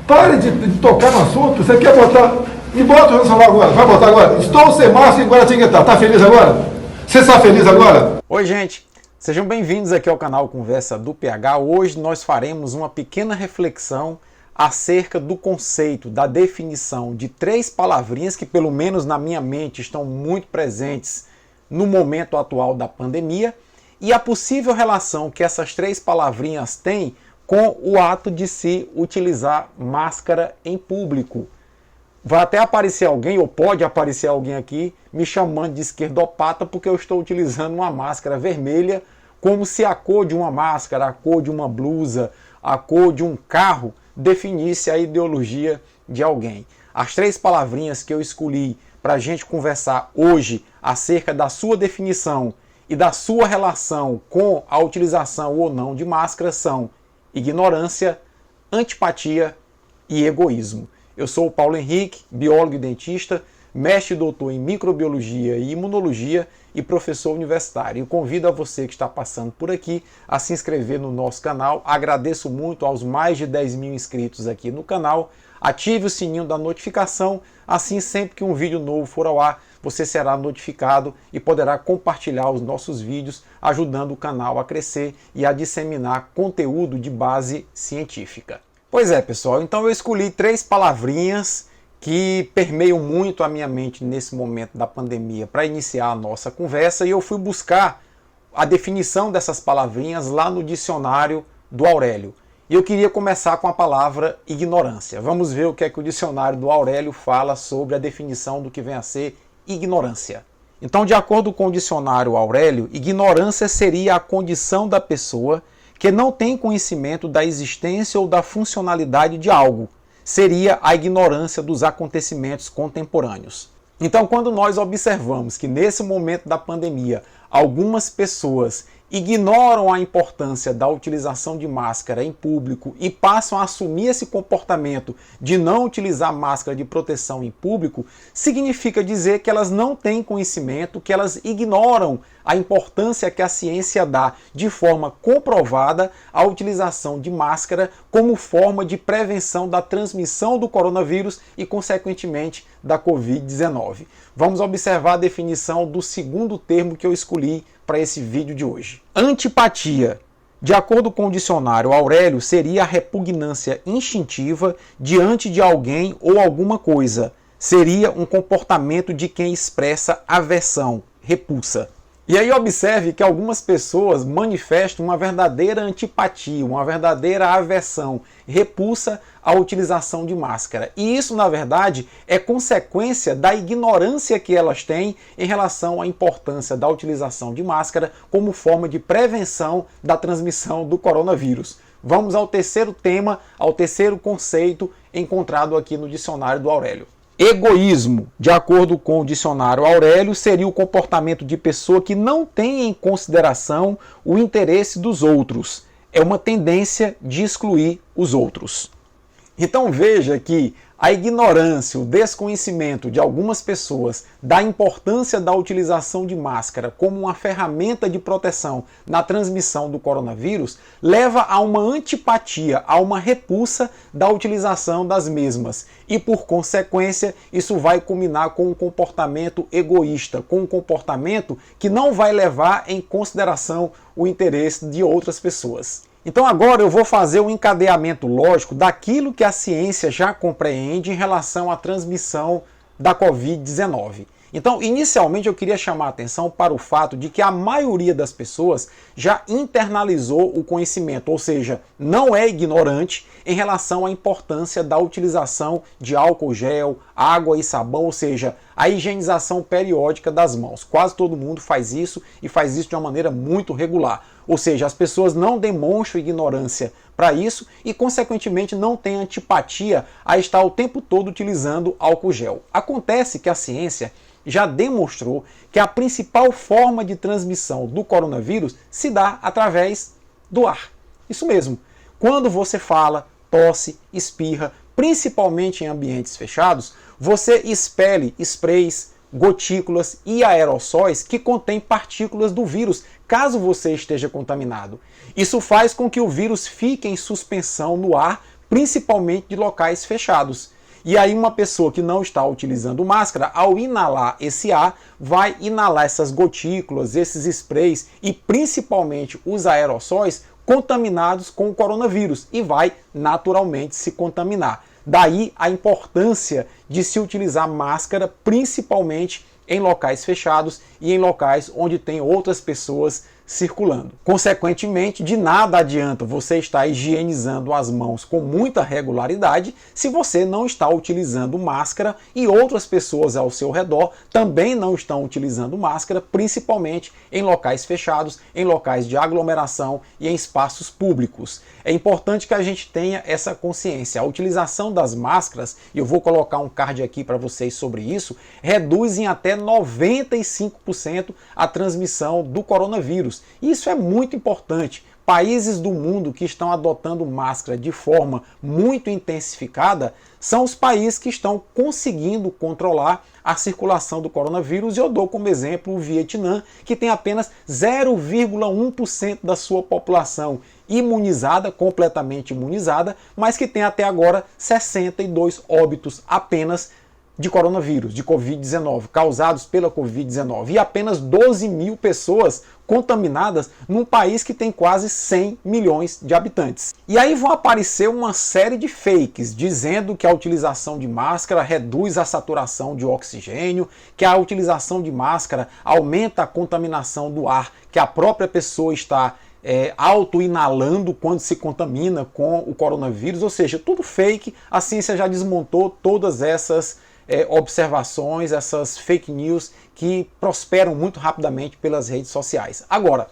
Pare de tocar no assunto. Você quer botar... Me bota o celular agora. Vai botar agora. Estou sem máscara em Guaratinguetá. Tá feliz agora? Você está feliz agora? Oi, gente. Sejam bem-vindos aqui ao canal Conversa do PH. Hoje nós faremos uma pequena reflexão acerca do conceito, da definição de três palavrinhas que, pelo menos na minha mente, estão muito presentes no momento atual da pandemia e a possível relação que essas três palavrinhas têm com o ato de se utilizar máscara em público. Vai até aparecer alguém, ou pode aparecer alguém aqui, me chamando de esquerdopata porque eu estou utilizando uma máscara vermelha, como se a cor de uma máscara, a cor de uma blusa, a cor de um carro definisse a ideologia de alguém. As três palavrinhas que eu escolhi para a gente conversar hoje acerca da sua definição e da sua relação com a utilização ou não de máscara são ignorância, antipatia e egoísmo. Eu sou o Paulo Henrique, biólogo e dentista, mestre e doutor em microbiologia e imunologia e professor universitário. E convido a você que está passando por aqui a se inscrever no nosso canal. Agradeço muito aos mais de 10 mil inscritos aqui no canal. Ative o sininho da notificação, assim sempre que um vídeo novo for ao ar, você será notificado e poderá compartilhar os nossos vídeos, ajudando o canal a crescer e a disseminar conteúdo de base científica. Pois é, pessoal, então eu escolhi três palavrinhas que permeiam muito a minha mente nesse momento da pandemia para iniciar a nossa conversa e eu fui buscar a definição dessas palavrinhas lá no dicionário do Aurélio. E eu queria começar com a palavra ignorância. Vamos ver o que é que o dicionário do Aurélio fala sobre a definição do que vem a ser ignorância. Então, de acordo com o dicionário Aurélio, ignorância seria a condição da pessoa que não tem conhecimento da existência ou da funcionalidade de algo. Seria a ignorância dos acontecimentos contemporâneos. Então, quando nós observamos que nesse momento da pandemia, algumas pessoas ignoram a importância da utilização de máscara em público e passam a assumir esse comportamento de não utilizar máscara de proteção em público, significa dizer que elas não têm conhecimento, que elas ignoram a importância que a ciência dá de forma comprovada à utilização de máscara como forma de prevenção da transmissão do coronavírus e, consequentemente, da Covid-19. Vamos observar a definição do segundo termo que eu escolhi para esse vídeo de hoje. Antipatia. De acordo com o dicionário Aurélio, seria a repugnância instintiva diante de alguém ou alguma coisa. Seria um comportamento de quem expressa aversão, repulsa. E aí observe que algumas pessoas manifestam uma verdadeira antipatia, uma verdadeira aversão, repulsa à utilização de máscara. E isso, na verdade, é consequência da ignorância que elas têm em relação à importância da utilização de máscara como forma de prevenção da transmissão do coronavírus. Vamos ao terceiro tema, ao terceiro conceito encontrado aqui no dicionário do Aurélio. Egoísmo, de acordo com o dicionário Aurélio, seria o comportamento de pessoa que não tem em consideração o interesse dos outros. É uma tendência de excluir os outros. Então veja que a ignorância, o desconhecimento de algumas pessoas da importância da utilização de máscara como uma ferramenta de proteção na transmissão do coronavírus leva a uma antipatia, a uma repulsa da utilização das mesmas. E por consequência, isso vai culminar com um comportamento egoísta, com um comportamento que não vai levar em consideração o interesse de outras pessoas. Então agora eu vou fazer um encadeamento lógico daquilo que a ciência já compreende em relação à transmissão da Covid-19. Então, inicialmente eu queria chamar a atenção para o fato de que a maioria das pessoas já internalizou o conhecimento, ou seja, não é ignorante em relação à importância da utilização de álcool gel, água e sabão, ou seja, a higienização periódica das mãos. Quase todo mundo faz isso e faz isso de uma maneira muito regular. Ou seja, as pessoas não demonstram ignorância para isso e, consequentemente, não têm antipatia a estar o tempo todo utilizando álcool gel. Acontece que a ciência já demonstrou que a principal forma de transmissão do coronavírus se dá através do ar. Isso mesmo. Quando você fala, tosse, espirra, principalmente em ambientes fechados, você expele sprays, gotículas e aerossóis que contêm partículas do vírus, caso você esteja contaminado. Isso faz com que o vírus fique em suspensão no ar principalmente de locais fechados. E aí uma pessoa que não está utilizando máscara, ao inalar esse ar, vai inalar essas gotículas, esses sprays e principalmente os aerossóis contaminados com o coronavírus e vai naturalmente se contaminar. Daí a importância de se utilizar máscara, principalmente em locais fechados e em locais onde tem outras pessoas circulando. Consequentemente, de nada adianta você estar higienizando as mãos com muita regularidade se você não está utilizando máscara e outras pessoas ao seu redor também não estão utilizando máscara, principalmente em locais fechados, em locais de aglomeração e em espaços públicos. É importante que a gente tenha essa consciência. A utilização das máscaras, e eu vou colocar um card aqui para vocês sobre isso, reduz em até 95% a transmissão do coronavírus. Isso é muito importante. Países do mundo que estão adotando máscara de forma muito intensificada são os países que estão conseguindo controlar a circulação do coronavírus. E eu dou como exemplo o Vietnã, que tem apenas 0,1% da sua população imunizada, completamente imunizada, mas que tem até agora 62 óbitos apenas de coronavírus, de Covid-19, causados pela Covid-19, e apenas 12 mil pessoas contaminadas num país que tem quase 100 milhões de habitantes. E aí vão aparecer uma série de fakes dizendo que a utilização de máscara reduz a saturação de oxigênio, que a utilização de máscara aumenta a contaminação do ar que a própria pessoa está auto-inalando quando se contamina com o coronavírus, ou seja, tudo fake. A ciência já desmontou todas essas observações, essas fake news que prosperam muito rapidamente pelas redes sociais. Agora,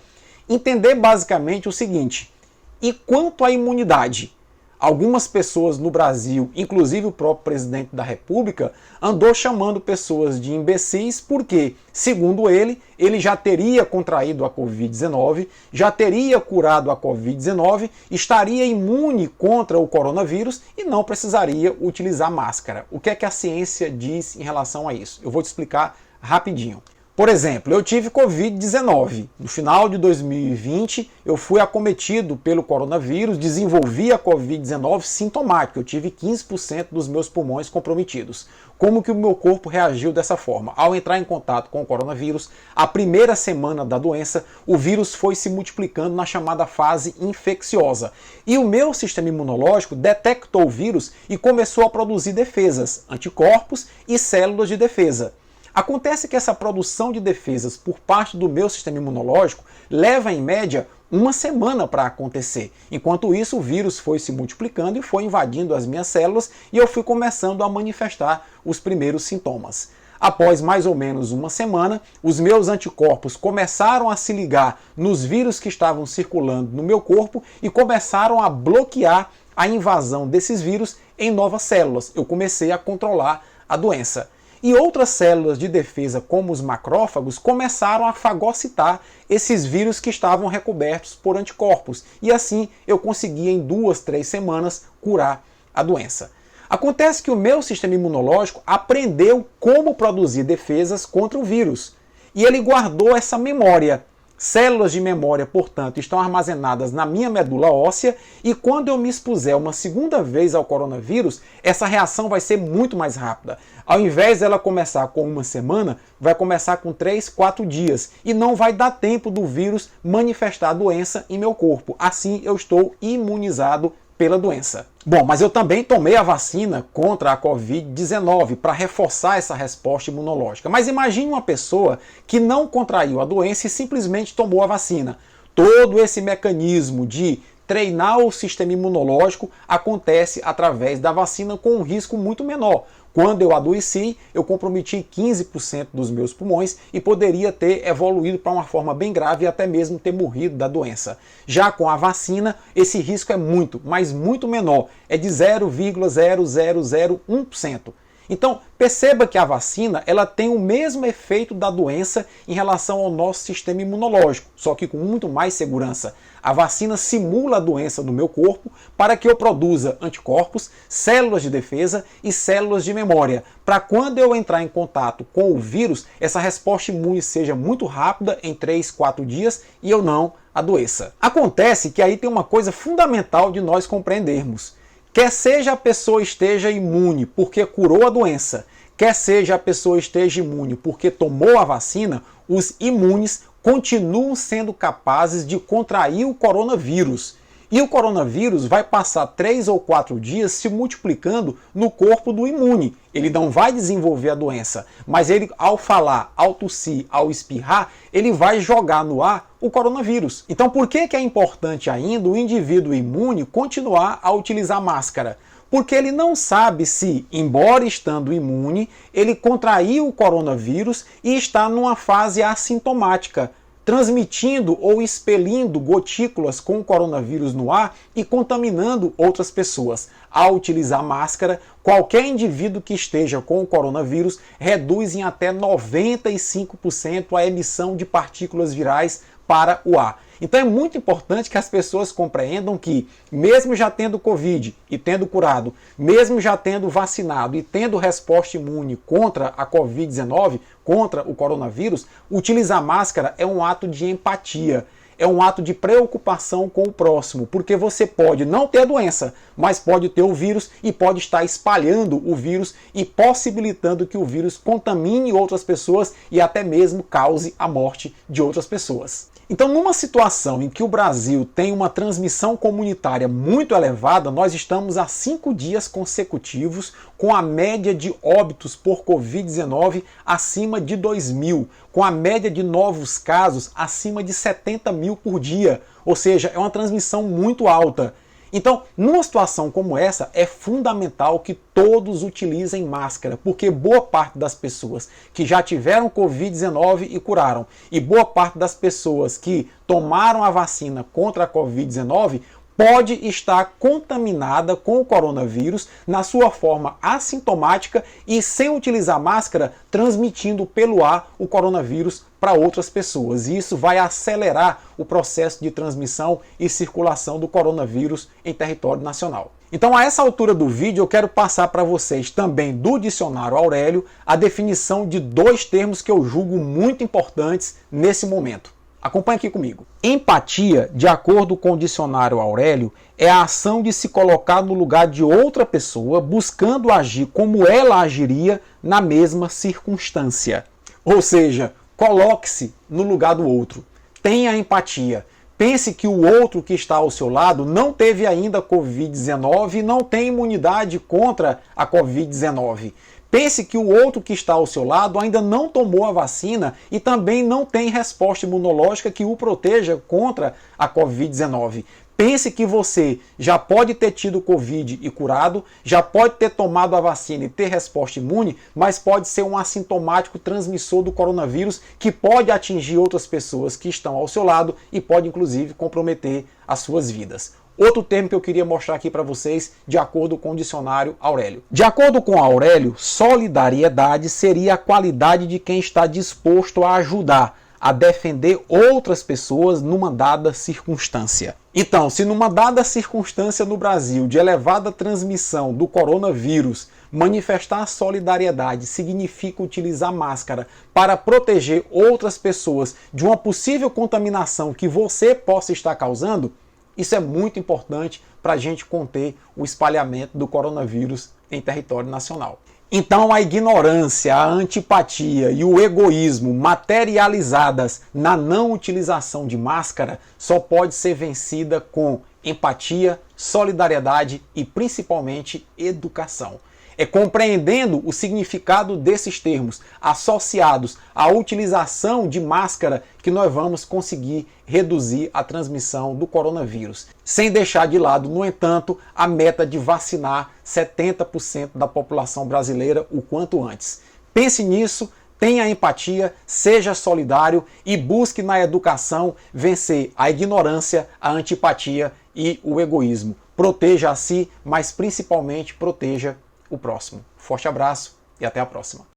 entender basicamente o seguinte: e quanto à imunidade? Algumas pessoas no Brasil, inclusive o próprio presidente da República, andou chamando pessoas de imbecis porque, segundo ele já teria contraído a Covid-19, já teria curado a Covid-19, estaria imune contra o coronavírus e não precisaria utilizar máscara. O que é que a ciência diz em relação a isso? Eu vou te explicar rapidinho. Por exemplo, eu tive Covid-19. No final de 2020, eu fui acometido pelo coronavírus, desenvolvi a Covid-19 sintomática. Eu tive 15% dos meus pulmões comprometidos. Como que o meu corpo reagiu dessa forma? Ao entrar em contato com o coronavírus, a primeira semana da doença, o vírus foi se multiplicando na chamada fase infecciosa. E o meu sistema imunológico detectou o vírus e começou a produzir defesas, anticorpos e células de defesa. Acontece que essa produção de defesas por parte do meu sistema imunológico leva em média uma semana para acontecer. Enquanto isso, o vírus foi se multiplicando e foi invadindo as minhas células e eu fui começando a manifestar os primeiros sintomas. Após mais ou menos uma semana, os meus anticorpos começaram a se ligar nos vírus que estavam circulando no meu corpo e começaram a bloquear a invasão desses vírus em novas células. Eu comecei a controlar a doença. E outras células de defesa, como os macrófagos, começaram a fagocitar esses vírus que estavam recobertos por anticorpos. E assim eu consegui, em 2, 3 semanas, curar a doença. Acontece que o meu sistema imunológico aprendeu como produzir defesas contra o vírus. E ele guardou essa memória. Células de memória, portanto, estão armazenadas na minha medula óssea e quando eu me expuser uma segunda vez ao coronavírus, essa reação vai ser muito mais rápida. Ao invés dela começar com uma semana, vai começar com 3, 4 dias e não vai dar tempo do vírus manifestar a doença em meu corpo. Assim, eu estou imunizado pela doença. Bom, mas eu também tomei a vacina contra a Covid-19 para reforçar essa resposta imunológica. Mas imagine uma pessoa que não contraiu a doença e simplesmente tomou a vacina. Todo esse mecanismo de treinar o sistema imunológico acontece através da vacina com um risco muito menor. Quando eu adoeci, eu comprometi 15% dos meus pulmões e poderia ter evoluído para uma forma bem grave e até mesmo ter morrido da doença. Já com a vacina, esse risco é muito, mas muito menor, é de 0,0001%. Então, perceba que a vacina ela tem o mesmo efeito da doença em relação ao nosso sistema imunológico, só que com muito mais segurança. A vacina simula a doença no meu corpo para que eu produza anticorpos, células de defesa e células de memória, para quando eu entrar em contato com o vírus, essa resposta imune seja muito rápida, em 3, 4 dias, e eu não adoeça. Acontece que aí tem uma coisa fundamental de nós compreendermos. Quer seja a pessoa esteja imune porque curou a doença, quer seja a pessoa esteja imune porque tomou a vacina, os imunes continuam sendo capazes de contrair o coronavírus. E o coronavírus vai passar 3 ou 4 dias se multiplicando no corpo do imune. Ele não vai desenvolver a doença, mas ele, ao falar, ao tossir, ao espirrar, ele vai jogar no ar o coronavírus. Então por que é importante ainda o indivíduo imune continuar a utilizar máscara? Porque ele não sabe se, embora estando imune, ele contraiu o coronavírus e está numa fase assintomática, transmitindo ou expelindo gotículas com o coronavírus no ar e contaminando outras pessoas. Ao utilizar máscara, qualquer indivíduo que esteja com o coronavírus reduz em até 95% a emissão de partículas virais para o ar. Então é muito importante que as pessoas compreendam que, mesmo já tendo Covid e tendo curado, mesmo já tendo vacinado e tendo resposta imune contra a Covid-19, contra o coronavírus, utilizar máscara é um ato de empatia, é um ato de preocupação com o próximo, porque você pode não ter a doença, mas pode ter o vírus e pode estar espalhando o vírus e possibilitando que o vírus contamine outras pessoas e até mesmo cause a morte de outras pessoas. Então, numa situação em que o Brasil tem uma transmissão comunitária muito elevada, nós estamos há 5 dias consecutivos com a média de óbitos por Covid-19 acima de 2.000, com a média de novos casos acima de 70 mil por dia, ou seja, é uma transmissão muito alta. Então, numa situação como essa, é fundamental que todos utilizem máscara, porque boa parte das pessoas que já tiveram Covid-19 e curaram, e boa parte das pessoas que tomaram a vacina contra a Covid-19 pode estar contaminada com o coronavírus na sua forma assintomática e, sem utilizar máscara, transmitindo pelo ar o coronavírus para outras pessoas. E isso vai acelerar o processo de transmissão e circulação do coronavírus em território nacional. Então, a essa altura do vídeo, eu quero passar para vocês também do Dicionário Aurélio a definição de 2 termos que eu julgo muito importantes nesse momento. Acompanhe aqui comigo. Empatia, de acordo com o Dicionário Aurélio, é a ação de se colocar no lugar de outra pessoa, buscando agir como ela agiria na mesma circunstância. Ou seja, coloque-se no lugar do outro. Tenha empatia. Pense que o outro que está ao seu lado não teve ainda Covid-19 e não tem imunidade contra a Covid-19. Pense que o outro que está ao seu lado ainda não tomou a vacina e também não tem resposta imunológica que o proteja contra a Covid-19. Pense que você já pode ter tido Covid e curado, já pode ter tomado a vacina e ter resposta imune, mas pode ser um assintomático transmissor do coronavírus que pode atingir outras pessoas que estão ao seu lado e pode inclusive comprometer as suas vidas. Outro termo que eu queria mostrar aqui para vocês, de acordo com o Dicionário Aurélio. De acordo com Aurélio, solidariedade seria a qualidade de quem está disposto a ajudar, a defender outras pessoas numa dada circunstância. Então, se numa dada circunstância no Brasil de elevada transmissão do coronavírus, manifestar solidariedade significa utilizar máscara para proteger outras pessoas de uma possível contaminação que você possa estar causando, isso é muito importante para a gente conter o espalhamento do coronavírus em território nacional. Então a ignorância, a antipatia e o egoísmo materializadas na não utilização de máscara só pode ser vencida com empatia, solidariedade e principalmente educação. É compreendendo o significado desses termos associados à utilização de máscara que nós vamos conseguir reduzir a transmissão do coronavírus. Sem deixar de lado, no entanto, a meta de vacinar 70% da população brasileira o quanto antes. Pense nisso, tenha empatia, seja solidário e busque na educação vencer a ignorância, a antipatia e o egoísmo. Proteja a si, mas principalmente proteja o próximo. Forte abraço e até a próxima.